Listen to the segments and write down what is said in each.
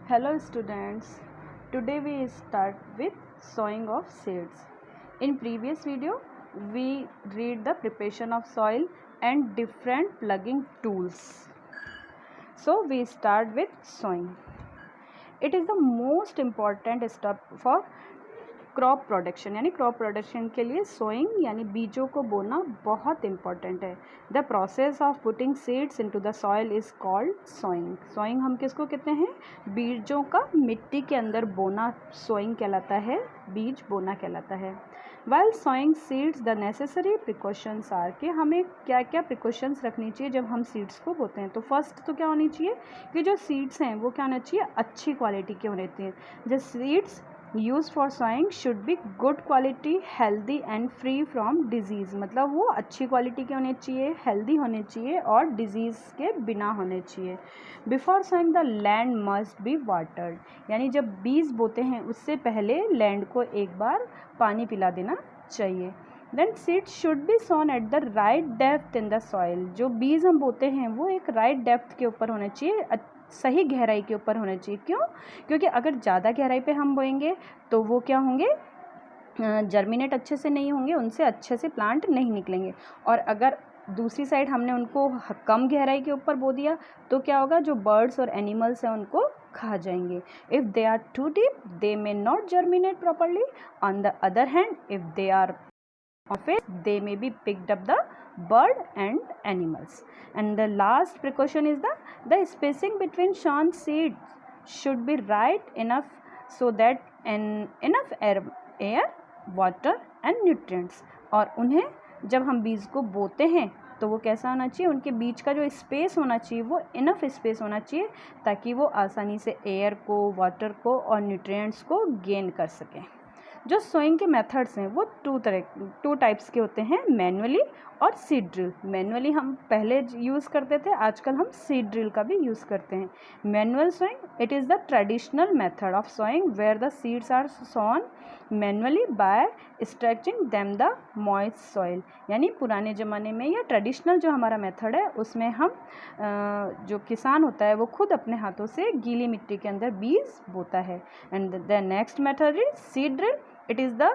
Hello students, today we start with sowing of seeds. In previous video, we read the preparation of soil and different plugging tools. So we start with sowing. It is the most important step for crop production यानी crop production के लिए sowing यानी बीजों को बोना बहुत important है. The process of putting seeds into the soil is called sowing. Sowing हम किसको कहते हैं? बीजों का मिट्टी के अंदर बोना सोइंग कहलाता है, बीज बोना कहलाता है. While sowing seeds the necessary precautions are कि हमें क्या क्या प्रिकॉशंस रखनी चाहिए जब हम सीड्स को बोते हैं. तो फर्स्ट तो क्या होनी चाहिए कि जो सीड्स हैं वो क्या होना चाहिए? अच्छी क्वालिटी के होने चाहिए. The seeds use for sowing should be good quality, healthy and free from disease. मतलब वो अच्छी क्वालिटी के होने चाहिए, हेल्दी होने चाहिए और डिजीज़ के बिना होने चाहिए. Before sowing the land must be watered. यानी जब बीज बोते हैं उससे पहले लैंड को एक बार पानी पिला देना चाहिए. Then seeds should be sown at the right depth in the soil. जो बीज हम बोते हैं वो एक राइट डेप्थ के ऊपर होना चाहिए, सही गहराई के ऊपर होना चाहिए. क्यों? क्योंकि अगर ज़्यादा गहराई पे हम बोएंगे तो वो क्या होंगे? जर्मिनेट अच्छे से नहीं होंगे, उनसे अच्छे से प्लांट नहीं निकलेंगे. और अगर दूसरी साइड हमने उनको कम गहराई के ऊपर बो दिया तो क्या होगा? जो बर्ड्स और एनिमल्स हैं उनको खा जाएंगे. If they are too deep they may not germinate properly. On the other hand if they are surface they may be picked up the bird and animals. And the last precaution is the spacing between sown seeds should be right enough so that enough air water and nutrients. और उन्हें जब हम बीज को बोते हैं तो वो कैसा होना चाहिए? उनके बीच का जो स्पेस होना चाहिए वो इनफ स्पेस होना चाहिए ताकि वो आसानी से एयर को, वाटर को और न्यूट्रिएंट्स को गेन कर सकें. जो सोइंग के मेथड्स हैं वो टू टाइप्स के होते हैं, मैनुअली और सीड ड्रिल. मैनुअली हम पहले यूज़ करते थे, आजकल हम सीड ड्रिल का भी यूज़ करते हैं. Manual sowing it is the traditional method of sowing where the seeds are sown manually by stretching them the moist soil. यानी पुराने ज़माने में या ट्रेडिशनल जो हमारा मेथड है उसमें हम जो किसान होता है वो खुद अपने हाथों से गीली मिट्टी के अंदर बीज बोता है. And the next method is seed drill. It is the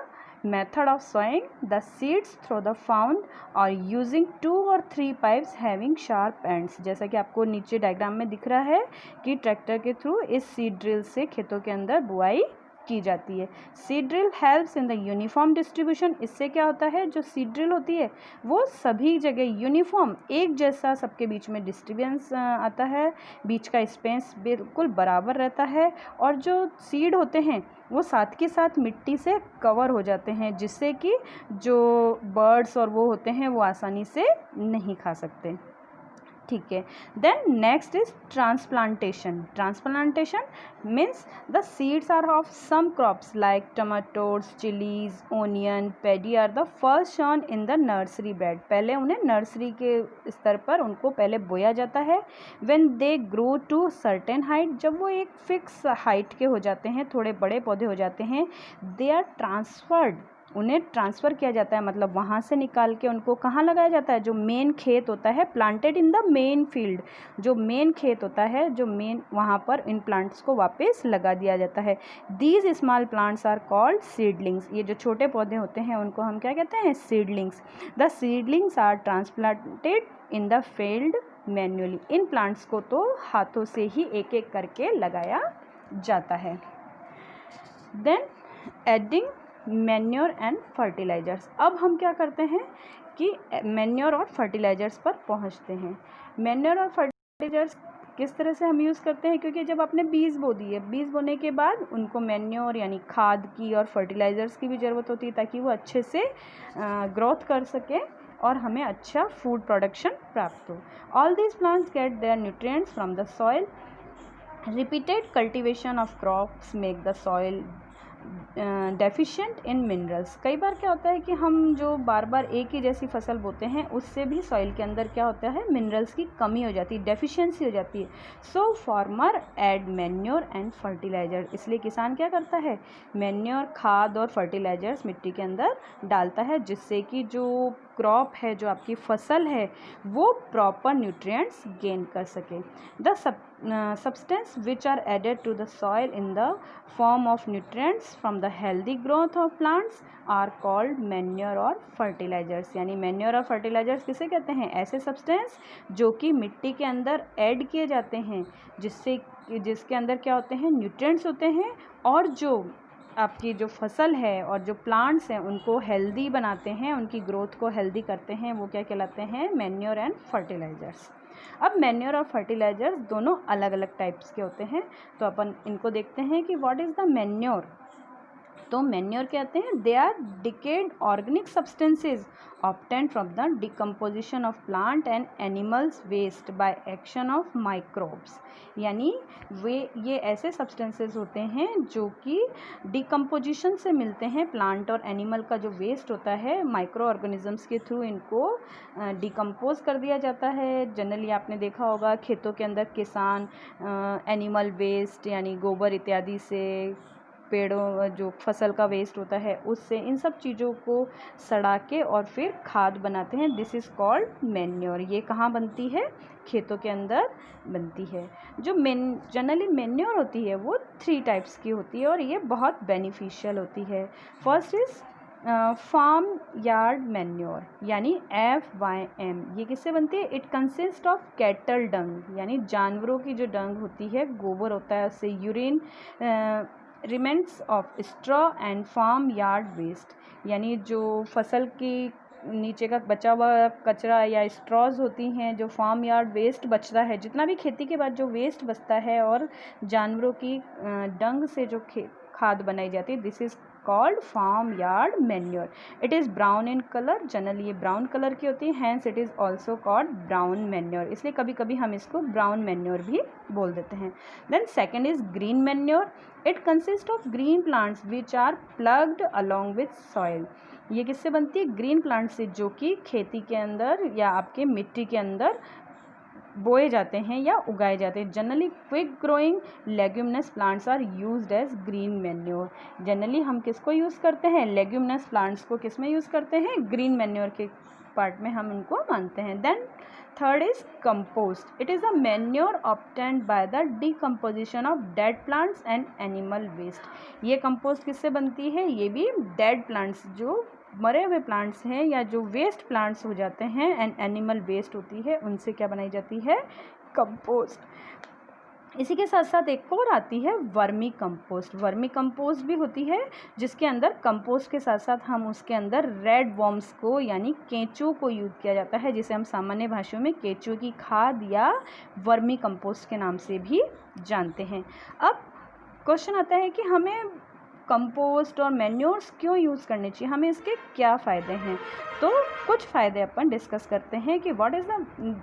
method of sowing the seeds through the ground or using 2 or 3 pipes having sharp ends. जैसा कि आपको नीचे डायग्राम में दिख रहा है कि ट्रैक्टर के थ्रू इस सीड ड्रिल से खेतों के अंदर बुआई की जाती है. Seed drill helps in the uniform distribution. इससे क्या होता है? जो सीड ड्रिल होती है वो सभी जगह यूनिफॉर्म एक जैसा सबके बीच में डिस्ट्रीब्यूंस आता है, बीच का स्पेस बिल्कुल बराबर रहता है और जो सीड होते हैं वो साथ के साथ मिट्टी से कवर हो जाते हैं जिससे कि जो बर्ड्स और वो होते हैं वो आसानी से नहीं खा सकते. ठीक है. Then next is transplantation. Transplantation means the seeds are of some crops like tomatoes, chillies, onion, paddy are the first sown in the nursery bed. पहले उन्हें नर्सरी के स्तर पर उनको पहले बोया जाता है. When they grow to certain height, जब वो एक फिक्स हाइट के हो जाते हैं, थोड़े बड़े पौधे हो जाते हैं, दे आर ट्रांसफर्ड. उन्हें ट्रांसफ़र किया जाता है, मतलब वहाँ से निकाल के उनको कहाँ लगाया जाता है? जो मेन खेत होता है, planted in the main field. जो मेन खेत होता है, जो मेन, वहाँ पर इन प्लांट्स को वापस लगा दिया जाता है. These small plants are called seedlings. ये जो छोटे पौधे होते हैं उनको हम क्या कहते हैं? Seedlings. The seedlings are transplanted in the field manually. इन प्लांट्स को तो हाथों से ही एक एक करके लगाया जाता है. Then adding manure and fertilizers. अब हम क्या करते हैं कि मैन्योर और फर्टिलाइजर्स पर पहुंचते हैं. मैन्योर और फर्टिलाइजर्स किस तरह से हम यूज़ करते हैं? क्योंकि जब आपने बीज बो दिए, बीज बोने के बाद उनको मैन्योर यानी खाद की और फर्टिलाइजर्स की भी ज़रूरत होती है ताकि वो अच्छे से ग्रोथ कर सकें और हमें अच्छा फूड प्रोडक्शन प्राप्त हो. All these plants get their nutrients from the soil. Repeated cultivation of crops make the soil deficient in minerals. कई बार क्या होता है कि हम जो बार बार एक ही जैसी फसल बोते हैं उससे भी सॉइल के अंदर क्या होता है? मिनरल्स की कमी हो जाती है, डेफिशिएंसी हो जाती है. So farmer add manure and fertiliser. इसलिए किसान क्या करता है? मैन्योर, खाद और फर्टिलाइजर्स मिट्टी के अंदर डालता है जिससे कि जो क्रॉप है, जो आपकी फसल है, वो प्रॉपर न्यूट्रिएंट्स गेन कर सके। The substance which are added to the soil in the form of nutrients from the healthy growth of plants are called manure और fertilizers। यानी manure और fertilizers किसे कहते हैं? ऐसे substance जो कि मिट्टी के अंदर ऐड किए जाते हैं, जिसके अंदर क्या होते हैं? न्यूट्रिएंट्स होते हैं, और जो आपकी जो फसल है और जो प्लांट्स हैं उनको हेल्दी बनाते हैं, उनकी ग्रोथ को हेल्दी करते हैं, वो क्या कहलाते हैं? Manure and fertilizers. अब मैन्योर और फर्टिलाइज़र्स दोनों अलग अलग टाइप्स के होते हैं, तो अपन इनको देखते हैं कि व्हाट इज़ द मैन्योर। तो मैन्योर कहते हैं they are decayed organic substances obtained from the decomposition of plant and animals waste by action of microbes। यानी ये ऐसे सब्सटेंसेस होते हैं जो कि डिकम्पोजिशन से मिलते हैं। प्लांट और एनिमल का जो वेस्ट होता है, माइक्रो ऑर्गेनिजम्स के थ्रू इनको डिकम्पोज कर दिया जाता है। जनरली आपने देखा होगा खेतों के अंदर किसान एनिमल वेस्ट यानी गोबर इत्यादि से, पेड़ों जो फसल का वेस्ट होता है उससे, इन सब चीज़ों को सड़ा के और फिर खाद बनाते हैं। This is called manure. ये कहाँ बनती है? खेतों के अंदर बनती है। जो जनरली मैन्योर होती है वो 3 टाइप्स की होती है और ये बहुत बेनिफिशियल होती है। First is farm yard manure, यानी FYM। ये किससे बनती है? It consist of cattle dung, यानी जानवरों की जो डंग होती है, गोबर होता है, उससे urine, remnants of straw and farm yard waste, यानी जो फसल की नीचे का बचा हुआ कचरा या स्ट्रॉज होती हैं, जो फार्म यार्ड वेस्ट बचता है, जितना भी खेती के बाद जो वेस्ट बचता है, और जानवरों की डंग से जो खाद बनाई जाती है, this is called farm yard manure. It is brown in colour, generally ये ब्राउन कलर की होती है, hence it is also called brown manure, इसलिए कभी कभी हम इसको ब्राउन मैन्योर भी बोल देते हैं। Then second is green manure. It consist of green plants which are plugged along with soil. ये किससे बनती है? ग्रीन प्लांट से, जो कि खेती के अंदर या आपके मिट्टी के अंदर बोए जाते हैं या उगाए जाते हैं। Generally quick growing leguminous plants are used as green manure. Generally हम किसको यूज़ करते हैं? लेग्यूमिनस प्लांट्स को किस में यूज़ करते हैं? ग्रीन मैन्योर के पार्ट में हम उनको मानते हैं। Then third is compost. It is a manure obtained by the decomposition of dead plants and animal waste. ये कंपोस्ट किससे बनती है? ये भी डेड प्लांट्स, जो मरे हुए प्लांट्स हैं या जो वेस्ट प्लांट्स हो जाते हैं एंड एनिमल वेस्ट होती है, उनसे क्या बनाई जाती है? कंपोस्ट। इसी के साथ साथ एक और आती है वर्मी कंपोस्ट। वर्मी कंपोस्ट भी होती है, जिसके अंदर कंपोस्ट के साथ साथ हम उसके अंदर रेड वॉर्म्स को यानी केंचुओं को यूज़ किया जाता है, जिसे हम सामान्य भाषा में केंचुओं की खाद या वर्मी कंपोस्ट के नाम से भी जानते हैं। अब क्वेश्चन आता है कि हमें कंपोस्ट और मैन्योर्स क्यों यूज़ करने चाहिए, हमें इसके क्या फ़ायदे हैं। तो कुछ फ़ायदे अपन डिस्कस करते हैं कि what is the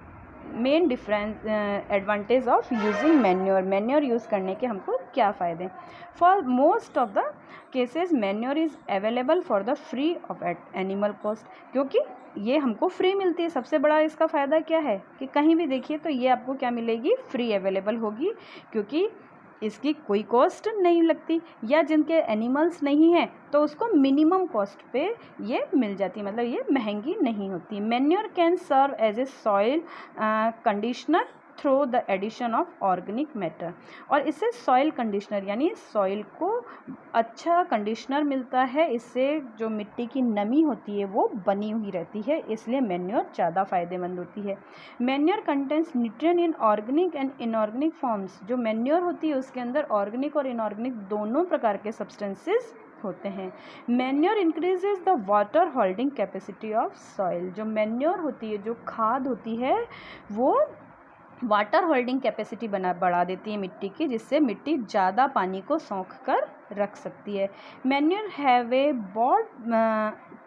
main difference advantage of using manure. Manure use करने के हमको क्या फ़ायदे? For most of the cases manure is available for the free of animal cost, क्योंकि ये हमको फ्री मिलती है। सबसे बड़ा इसका फ़ायदा क्या है कि कहीं भी देखिए तो ये आपको क्या मिलेगी? फ्री अवेलेबल होगी, क्योंकि इसकी कोई कॉस्ट नहीं लगती, या जिनके एनिमल्स नहीं हैं तो उसको मिनिमम कॉस्ट पे ये मिल जाती है, मतलब ये महंगी नहीं होती। Manure can serve as a soil conditioner through the addition of organic matter. और इससे सॉइल कंडीशनर यानी सॉइल को अच्छा कंडीशनर मिलता है, इससे जो मिट्टी की नमी होती है वो बनी हुई रहती है, इसलिए मैन्योर ज़्यादा फ़ायदेमंद होती है। Manure contents nutrient in organic and inorganic forms. जो मैन्योर होती है उसके अंदर ऑर्गेनिक और इनऑर्गेनिक दोनों प्रकार के सब्सटेंसेस होते हैं। Manure increases the water holding capacity of soil. जो मैन्योर होती है, जो खाद होती है, वो वाटर होल्डिंग कैपेसिटी बढ़ा देती है मिट्टी की, जिससे मिट्टी ज़्यादा पानी को सोख कर रख सकती है। Manure have a broad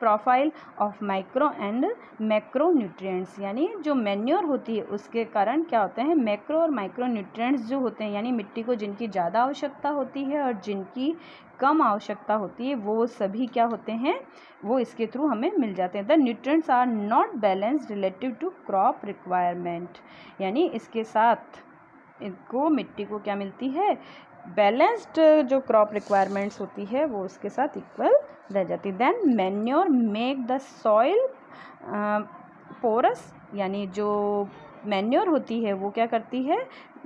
profile of micro and macro nutrients. यानी जो मैन्योर होती है उसके कारण क्या होते हैं? मैक्रो और माइक्रो न्यूट्रिएंट्स जो होते हैं, यानी मिट्टी को जिनकी ज़्यादा आवश्यकता होती है और जिनकी कम आवश्यकता होती है, वो सभी क्या होते हैं? वो इसके थ्रू हमें मिल जाते हैं। The nutrients are not balanced relative to crop requirement. यानी इसके साथ इनको मिट्टी को क्या मिलती है? बैलेंस्ड जो क्रॉप रिक्वायरमेंट्स होती है वो उसके साथ इक्वल रह जाती है। Then manure make the soil porous, यानी जो मैन्योर होती है वो क्या करती है,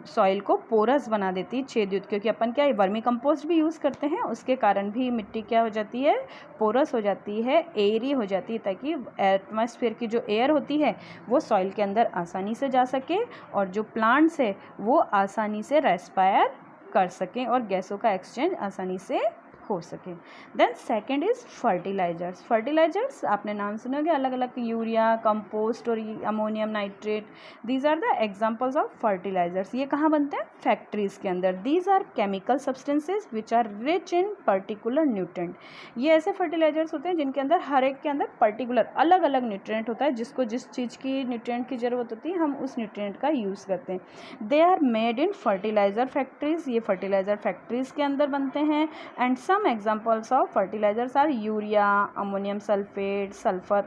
सॉइल को पोरस बना देती है, छेदयुक्त, क्योंकि अपन क्या वर्मी कंपोस्ट भी यूज़ करते हैं, उसके कारण भी मिट्टी क्या हो जाती है, पोरस हो जाती है, एयरी हो जाती है, ताकि एटमॉस्फेयर की जो एयर होती है वो सॉइल के अंदर आसानी से जा सके और जो प्लांट्स है वो आसानी से रेस्पायर कर सकें और गैसों का एक्सचेंज आसानी से हो सके। Then second is fertilizers. Fertilizers आपने नाम सुने होंगे, अलग अलग, यूरिया, कंपोस्ट और ammonium nitrate, these are the examples of fertilizers. ये कहाँ बनते हैं, फैक्ट्रीज के अंदर। These are chemical substances which are rich in particular nutrient. ये ऐसे फर्टिलाइजर्स होते हैं जिनके अंदर हर एक के अंदर पर्टिकुलर अलग अलग न्यूट्रेंट होता है, जिसको जिस चीज़ की न्यूट्रेंट की ज़रूरत होती है हम उस न्यूट्रेंट का यूज़ करते हैं। They are made in fertilizer factories. ये फर्टिलाइजर फैक्ट्रीज के अंदर बनते हैं। And some examples of fertilizers are urea, ammonium sulfate, sulfur,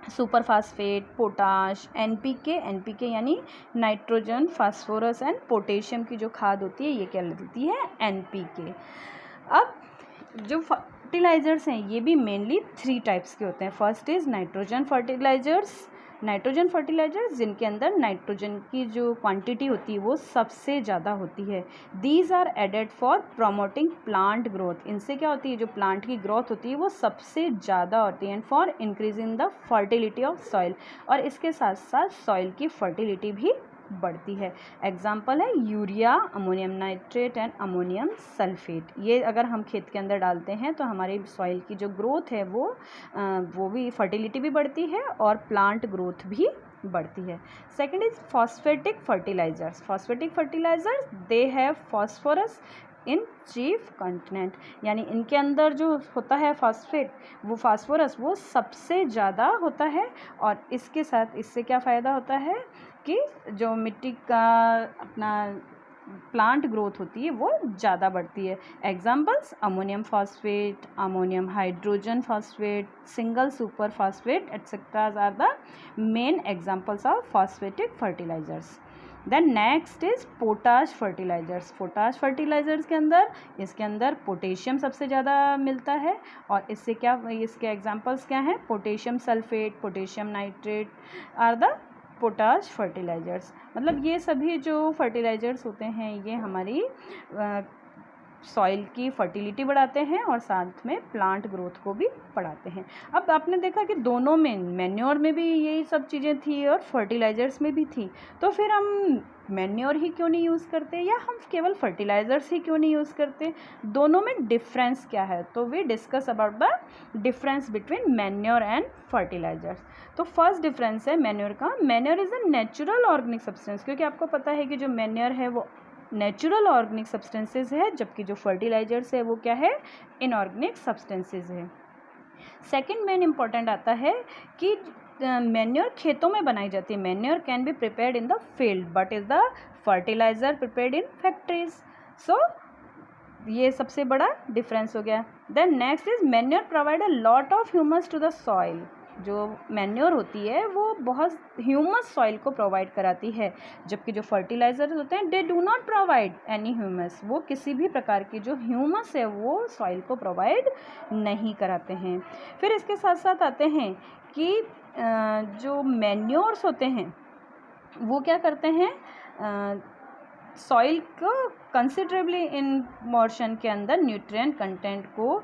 super phosphate, potash, NPK यानी नाइट्रोजन, फास्फोरस एंड पोटेशियम की जो खाद होती है ये क्या होती है, एनपीके। अब जो फर्टिलाइजर्स हैं ये भी मेनली 3 टाइप्स के होते हैं। First is nitrogen fertilizers. Nitrogen fertilizers जिनके अंदर नाइट्रोजन की जो क्वांटिटी होती है वो सबसे ज़्यादा होती है। These are added for promoting plant growth. इनसे क्या होती है, जो प्लांट की ग्रोथ होती है वो सबसे ज़्यादा होती है। And for increasing the fertility of soil, और इसके साथ साथ सॉइल की फर्टिलिटी भी बढ़ती है। एग्जाम्पल है urea, ammonium nitrate and ammonium sulphate. ये अगर हम खेत के अंदर डालते हैं तो हमारी सॉइल की जो ग्रोथ है वो भी, फर्टिलिटी भी बढ़ती है और प्लांट ग्रोथ भी बढ़ती है। Second is phosphatic fertilizers. Phosphatic fertilizers they have phosphorus in chief content, यानी इनके अंदर जो होता है फॉस्फेट, वो फास्फोरस वो सबसे ज़्यादा होता है। और इसके साथ इससे क्या फ़ायदा होता है कि जो मिट्टी का अपना प्लांट ग्रोथ होती है वो ज़्यादा बढ़ती है। Examples ammonium phosphate, ammonium hydrogen phosphate, single super phosphate etceteras are the main examples of phosphatic fertilisers. Then next is potash fertilisers. Potash fertilisers के अंदर, इसके अंदर पोटेशियम सबसे ज़्यादा मिलता है। और इससे क्या, इसके एग्जांपल्स क्या हैं, potassium sulphate, potassium nitrate are the potash fertilizers. मतलब ये सभी जो फर्टिलाइजर्स होते हैं ये हमारी सॉइल की फर्टिलिटी बढ़ाते हैं और साथ में प्लांट ग्रोथ को भी बढ़ाते हैं। अब आपने देखा कि दोनों में, मैन्योर में भी यही सब चीज़ें थी और फर्टिलाइजर्स में भी थी, तो फिर हम मैन्योर ही क्यों नहीं यूज़ करते या हम केवल फर्टिलाइजर्स ही क्यों नहीं यूज़ करते, दोनों में डिफरेंस क्या है? तो we discuss about the difference between manure and fertilizers. तो फर्स्ट डिफरेंस है मैन्योर का। Manure is a natural organic substance, क्योंकि आपको पता है कि जो मैन्योर है वो नेचुरल ऑर्गेनिक सब्सटेंसेस है, जबकि जो फर्टिलाइजर्स है वो क्या है, इनऑर्गेनिक सब्सटेंसेस है। सेकंड मेन इम्पॉर्टेंट आता है कि मैन्योर खेतों में बनाई जाती है। Manure can be prepared in the field but is the fertiliser prepared in factories. So ये सबसे बड़ा डिफरेंस हो गया। Then next is manure provide a lot of humus to the soil. जो मैन्योर होती है वो बहुत ह्यूमस सॉइल को प्रोवाइड कराती है, जबकि जो फर्टिलाइजर होते हैं they do not provide any humus. वो किसी भी प्रकार की जो ह्यूमस है वो सॉइल को प्रोवाइड नहीं कराते हैं। फिर इसके साथ साथ आते हैं कि जो मैन्योर्स होते हैं वो क्या करते हैं, सॉइल को कंसिडरेबली इन मोशन के अंदर न्यूट्रिएंट कंटेंट को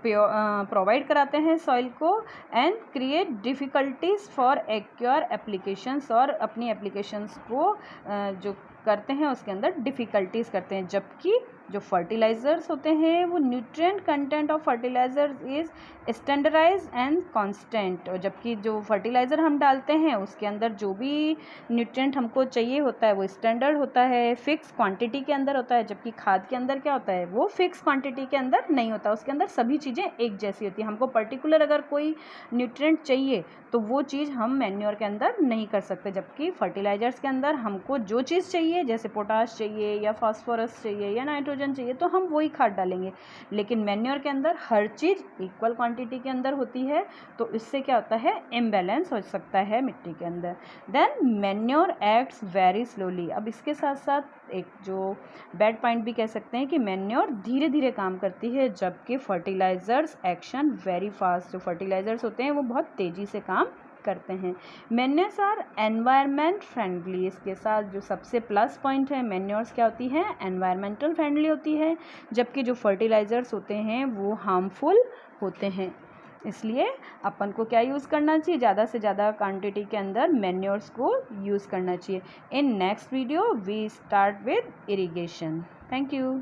प्रोवाइड कराते हैं सॉइल को and create difficulties for accrue applications, और अपनी एप्लीकेशंस को जो करते हैं उसके अंदर डिफ़िकल्टीज़ करते हैं। जबकि जो फर्टिलाइज़र्स होते हैं वो nutrient content of fertilizers is standardize and constant, और जबकि जो फर्टिलाइज़र हम डालते हैं उसके अंदर जो भी न्यूट्रिएंट हमको चाहिए होता है वो स्टैंडर्ड होता है, फिक्स क्वांटिटी के अंदर होता है। जबकि खाद के अंदर क्या होता है, वो फिक्स क्वांटिटी के अंदर नहीं होता, उसके अंदर सभी चीज़ें एक जैसी होती हैं। हमको पर्टिकुलर अगर कोई न्यूट्रिएंट चाहिए तो वो चीज़ हम मैन्योर के अंदर नहीं कर सकते, जबकि फर्टिलाइज़र्स के अंदर हमको जो चीज़ चाहिए चाहिए, जैसे पोटाश चाहिए या फास्फोरस चाहिए या नाइट्रोजन चाहिए, तो हम वही खाद डालेंगे। लेकिन मैन्योर के अंदर हर चीज़ इक्वल क्वांटिटी के अंदर होती है, तो इससे क्या होता है, इम्बैलेंस हो सकता है मिट्टी के अंदर। Then manure acts very slowly. अब इसके साथ साथ एक जो बैड पॉइंट भी कह सकते हैं कि मैन्योर धीरे धीरे काम करती है, जबकि फर्टिलाइजर्स एक्शन वेरी फास्ट। जो फर्टिलाइजर्स होते हैं वो बहुत तेज़ी से काम करते हैं। Manures are environment friendly. इसके साथ जो सबसे प्लस पॉइंट है, मैन्योर्स क्या होती हैं, एनवायरमेंटल फ्रेंडली होती है, जबकि जो फर्टिलाइजर्स होते हैं वो हार्मफुल होते हैं। इसलिए अपन को क्या यूज़ करना चाहिए, ज़्यादा से ज़्यादा क्वांटिटी के अंदर मैन्योर्स को यूज़ करना चाहिए। In next video we start with irrigation. Thank you.